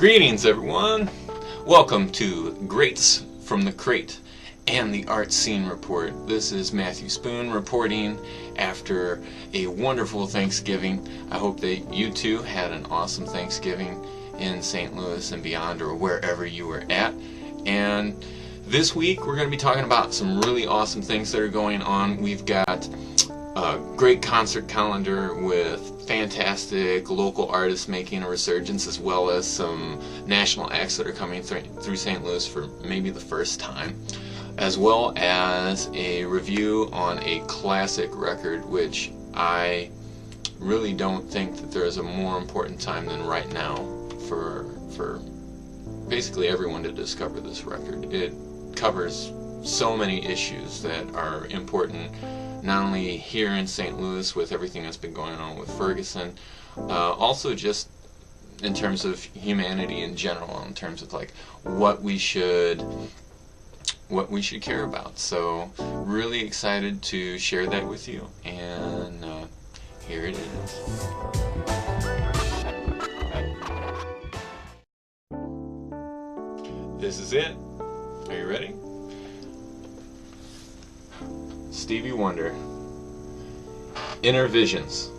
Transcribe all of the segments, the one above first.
Greetings everyone! Welcome to Greats from the Crate and the Art Scene Report. This is Matthew Spoon reporting after a wonderful Thanksgiving. I hope that you too had an awesome Thanksgiving in St. Louis and beyond, or wherever you were at. And this week we're going to be talking about some really awesome things that are going on. We've got a great concert calendar with fantastic local artists making a resurgence, as well as some national acts that are coming through St. Louis for maybe the first time, as well as a review on a classic record, which I really don't think that there is a more important time than right now for basically everyone to discover this record. It covers so many issues that are important, not only here in St. Louis with everything that's been going on with Ferguson, also just in terms of humanity in general, in terms of like what we should care about. So really excited to share that with you, and here it is. This is it. Are you ready? Stevie Wonder, Inner Visions.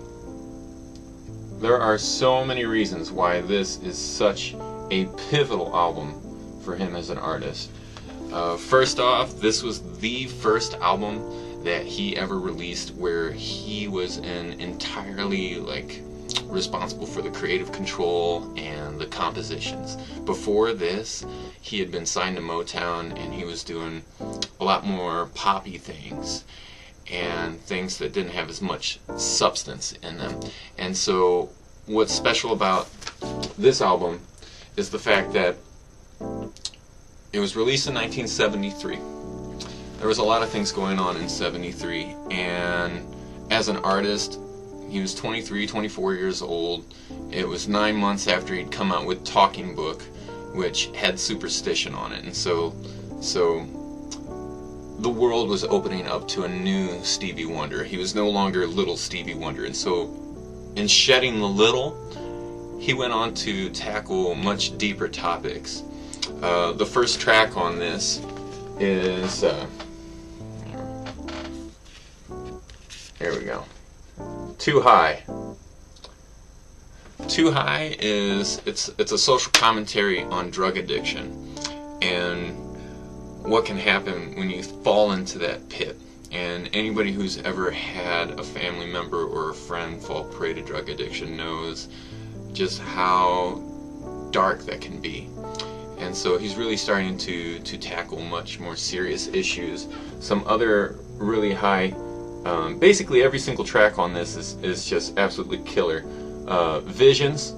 There are so many reasons why this is such a pivotal album for him as an artist. First off, this was the first album that he ever released where he was entirely responsible for the creative control and the compositions. Before this, he had been signed to Motown and he was doing a lot more poppy things and things that didn't have as much substance in them. And so what's special about this album is the fact that it was released in 1973. There was a lot of things going on in 73, and as an artist, he was 23, 24 years old. It was 9 months after he'd come out with Talking Book, which had Superstition on it. And so the world was opening up to a new Stevie Wonder. He was no longer little Stevie Wonder. And so in shedding the little, he went on to tackle much deeper topics. The first track on this is, here we go. Too High. Too High is it's a social commentary on drug addiction and what can happen when you fall into that pit. And anybody who's ever had a family member or a friend fall prey to drug addiction knows just how dark that can be. And so he's really starting to tackle much more serious issues. Some other really high, basically every single track on this is just absolutely killer. Visions.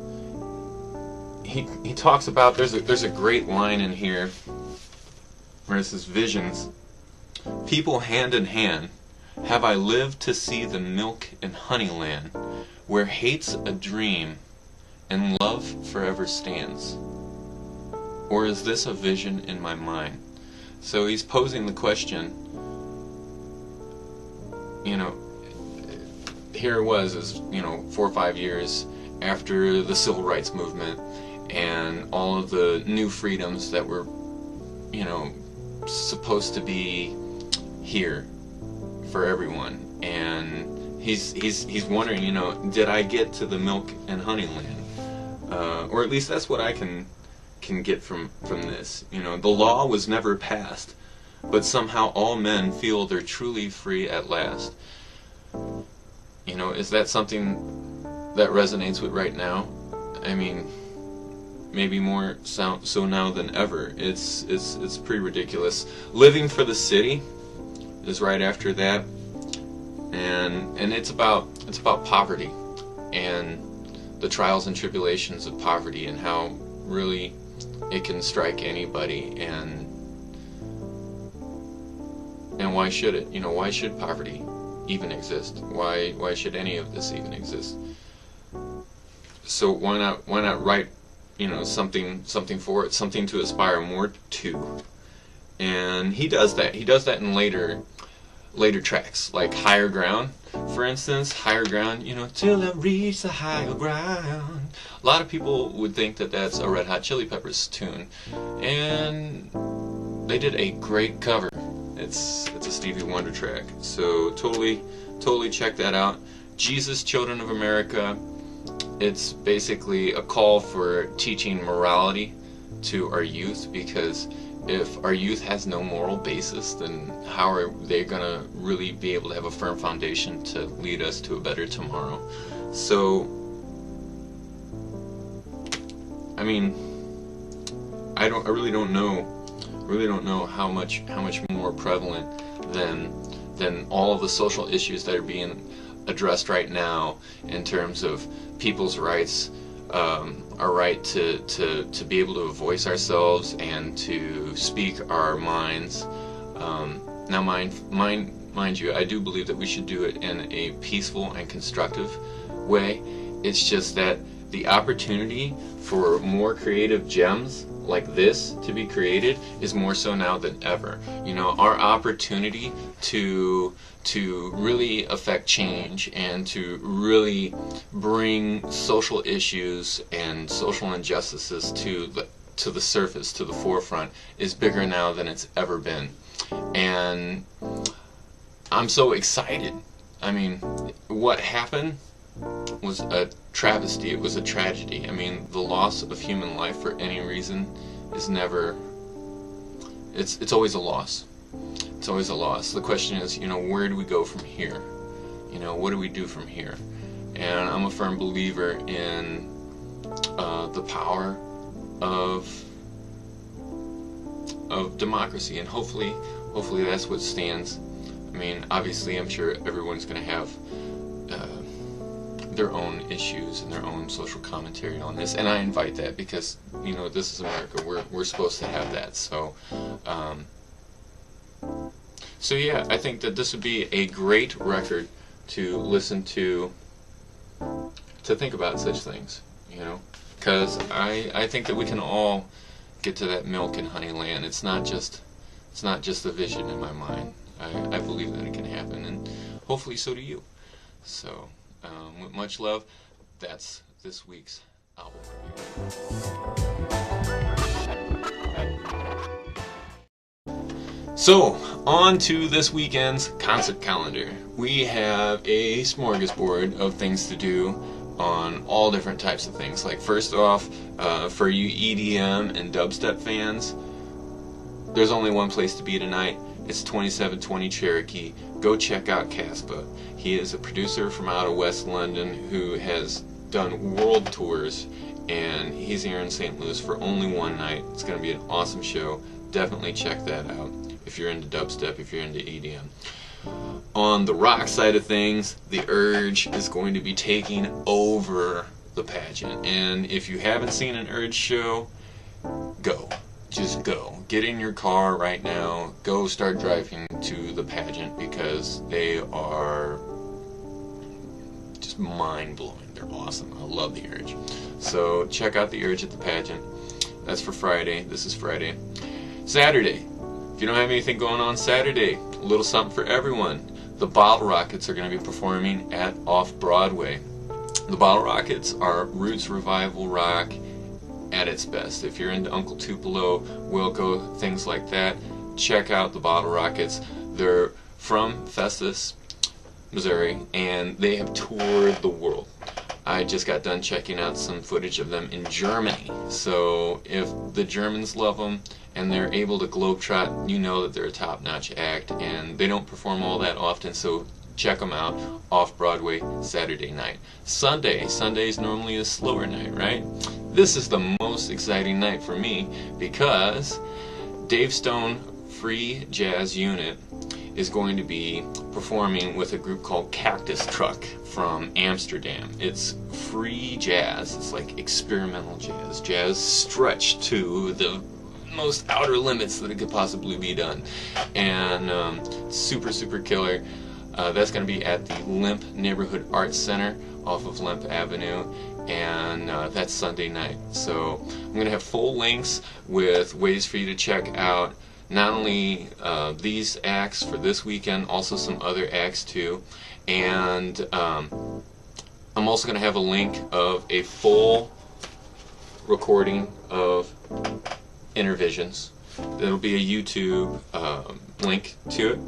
He talks about, there's a great line in here where it says, visions. People hand in hand, have I lived to see the milk and honey land, where hate's a dream and love forever stands? Or is this a vision in my mind? So he's posing the question, here it was 4 or 5 years after the civil rights movement and all of the new freedoms that were supposed to be here for everyone, and he's wondering, did I get to the milk and honey land? Or at least that's what I can get from this. The law was never passed, but somehow all men feel they're truly free at last. Is that something that resonates with right now? I mean, maybe more so now than ever. It's pretty ridiculous. Living for the City is right after that, and it's about poverty and the trials and tribulations of poverty and how really it can strike anybody, and why should it? Why should poverty even exist? Why should any of this even exist? So why not write something for it, something to aspire more to? And he does that in later tracks, like Higher Ground. For instance, higher ground, you know, till I reach the higher ground. A lot of people would think that that's a Red Hot Chili Peppers tune, and they did a great cover. It's a Stevie Wonder track, so totally check that out. Jesus, Children of America. It's basically a call for teaching morality to our youth, because if our youth has no moral basis, then how are they going to really be able to have a firm foundation to lead us to a better tomorrow? So, I mean, I really don't know how much more prevalent than all of the social issues that are being addressed right now in terms of people's rights, our right to be able to voice ourselves and to speak our minds. Now, mind you, I do believe that we should do it in a peaceful and constructive way. It's just that the opportunity for more creative gems like this to be created is more so now than ever. You know, our opportunity to really affect change and to really bring social issues and social injustices to the surface, to the forefront, is bigger now than it's ever been. And I'm so excited. I mean, what happened was a travesty. It was a tragedy. I mean, the loss of human life for any reason is never, it's always a loss. It's always a loss. The question is, you know, where do we go from here? You know, what do we do from here? And I'm a firm believer in the power of democracy, and hopefully that's what stands. I mean, obviously, I'm sure everyone's going to have their own issues and their own social commentary on this, and I invite that, because, you know, this is America. We're supposed to have that. So yeah, I think that this would be a great record to listen to think about such things, you know, because I think that we can all get to that milk and honey land. It's not just a vision in my mind. I believe that it can happen, and hopefully so do you. So, with much love, that's this week's album review. So, on to this weekend's concert calendar. We have a smorgasbord of things to do on all different types of things. Like, first off, for you EDM and dubstep fans, there's only one place to be tonight. It's 2720 Cherokee. Go check out Caspa. He is a producer from out of West London who has done world tours, and he's here in St. Louis for only one night. It's going to be an awesome show. Definitely check that out if you're into dubstep, if you're into EDM. On the rock side of things, The Urge is going to be taking over the pageant. And if you haven't seen an Urge show, go. Just go. Get in your car right now. Go start driving to the pageant, because they are just mind-blowing. They're awesome. I love The Urge. So check out The Urge at the pageant. That's for Friday. This is Friday. Saturday. If you don't have anything going on Saturday, a little something for everyone. The Bottle Rockets are going to be performing at Off-Broadway. The Bottle Rockets are roots revival rock at its best. If you're into Uncle Tupelo, Wilco, things like that, check out the Bottle Rockets. They're from Festus, Missouri, and they have toured the world. I just got done checking out some footage of them in Germany. So if the Germans love them and they're able to globetrot, you know that they're a top-notch act, and they don't perform all that often, so check them out. Off-Broadway Saturday night. Sunday is normally a slower night, right? This is the most exciting night for me, because Dave Stone Free Jazz Unit is going to be performing with a group called Cactus Truck from Amsterdam. It's free jazz. It's like experimental jazz. Jazz stretched to the most outer limits that it could possibly be done. And super killer. That's going to be at the Limp Neighborhood Arts Center off of Limp Avenue, and that's Sunday night. So I'm going to have full links with ways for you to check out not only these acts for this weekend, also some other acts too. And I'm also going to have a link of a full recording of Intervisions. There'll be a YouTube link to it.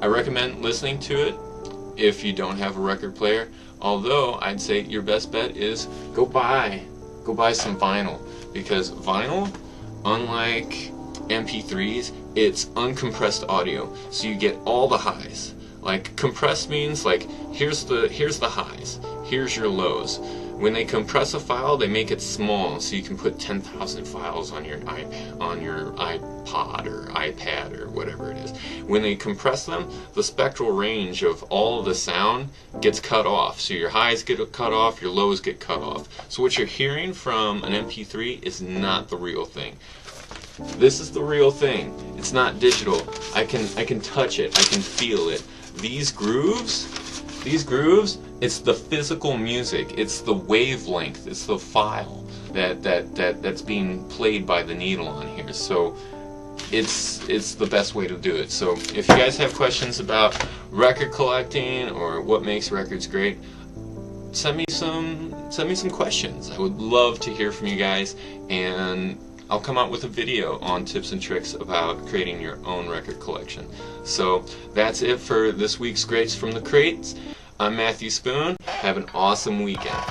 I recommend listening to it if you don't have a record player, although I'd say your best bet is go buy some vinyl, because vinyl, unlike MP3s, it's uncompressed audio, so you get all the highs. Like, compressed means like here's the highs, here's your lows. When they compress a file, they make it small, so you can put 10,000 files on your iPod or iPad or whatever it is. When they compress them, the spectral range of all of the sound gets cut off. So your highs get cut off, your lows get cut off. So what you're hearing from an MP3 is not the real thing. This is the real thing. It's not digital. I can touch it. I can feel it. These grooves, it's the physical music. It's the wavelength. It's the file that's being played by the needle on here. So it's the best way to do it. So if you guys have questions about record collecting or what makes records great, send me some questions. I would love to hear from you guys, and I'll come out with a video on tips and tricks about creating your own record collection. So that's it for this week's Greats from the Crates. I'm Matthew Spoon. Have an awesome weekend.